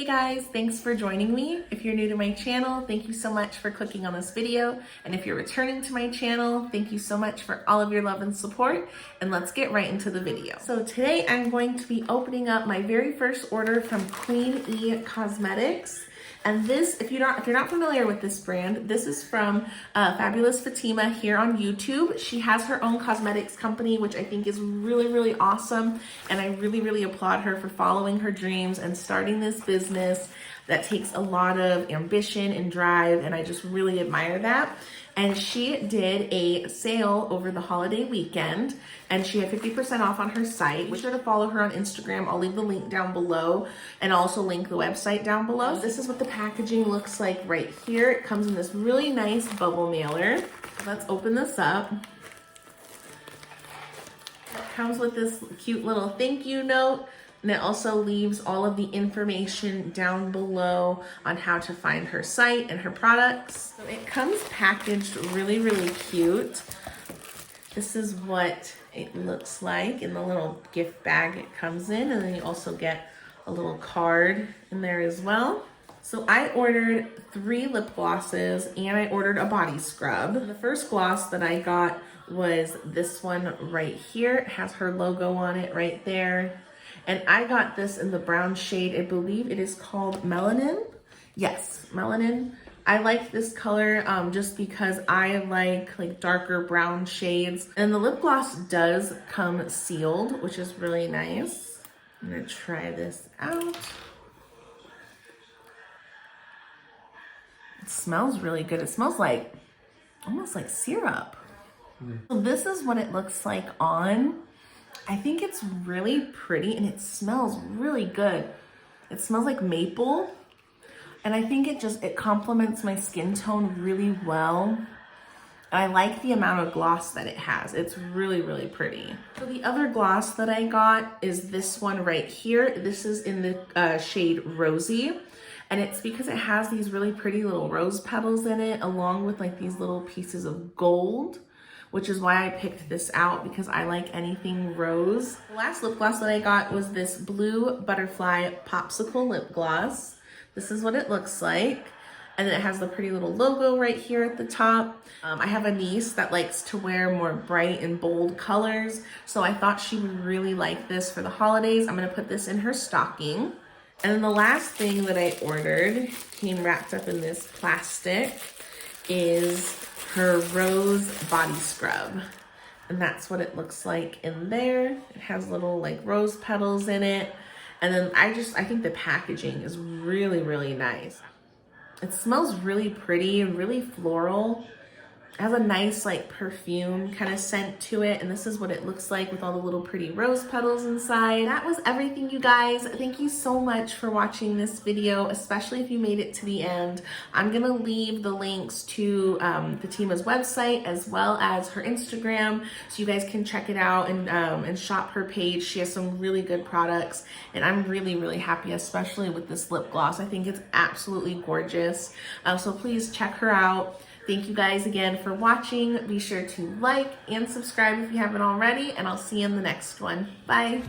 Hey guys, thanks for joining me. If you're new to my channel, thank you so much for clicking on this video. And if you're returning to my channel, thank you so much for all of your love and support. And let's get right into the video. So today I'm going to be opening up my very first order from Queen E Cosmetics. And this, if you're not familiar with this brand, this is from Fabulous Fatima here on YouTube. She has her own cosmetics company, which I think is really, really awesome. And I really, really applaud her for following her dreams and starting this business that takes a lot of ambition and drive. And I just really admire that. And she did a sale over the holiday weekend and she had 50% off on her site. Be sure to follow her on Instagram. I'll leave the link down below and also link the website down below. This is what the packaging looks like right here. It comes in this really nice bubble mailer. Let's open this up. It comes with this cute little thank you note. And it also leaves all of the information down below on how to find her site and her products. So it comes packaged really, really cute. This is what it looks like in the little gift bag it comes in. And then you also get a little card in there as well. So I ordered 3 lip glosses and I ordered a body scrub. The first gloss that I got was this one right here. It has her logo on it right there. And I got this in the brown shade. I believe it is called Melanin. Yes, Melanin. I like this color just because I like darker brown shades. And the lip gloss does come sealed, which is really nice. I'm gonna try this out. It smells really good. It smells like, almost like syrup. So this is what it looks like on. I think it's really pretty and it smells really good. It smells like maple. And I think it complements my skin tone really well. And I like the amount of gloss that it has. It's really, really pretty. So the other gloss that I got is this one right here. This is in the shade Rosy. And it's because it has these really pretty little rose petals in it, along with these little pieces of gold, which is why I picked this out because I like anything rose. The last lip gloss that I got was this Blue Butterfly Popsicle Lip Gloss. This is what it looks like. And then it has the pretty little logo right here at the top. I have a niece that likes to wear more bright and bold colors, so I thought she would really like this for the holidays. I'm gonna put this in her stocking. And then the last thing that I ordered, came wrapped up in this plastic, is her rose body scrub. And that's what it looks like in there. It has little rose petals in it. And then I think the packaging is really, really nice. It smells really pretty and really floral. It has a nice perfume kind of scent to it, and this is what it looks like with all the little pretty rose petals inside. That was everything, you guys. Thank you so much for watching this video, especially if you made it to the end. I'm gonna leave the links to Fatima's website as well as her Instagram, so you guys can check it out and shop her page. She has some really good products, and I'm really, really happy, especially with this lip gloss. I think it's absolutely gorgeous. So please check her out. Thank you guys again for watching. Be sure to like and subscribe if you haven't already, and I'll see you in the next one. Bye.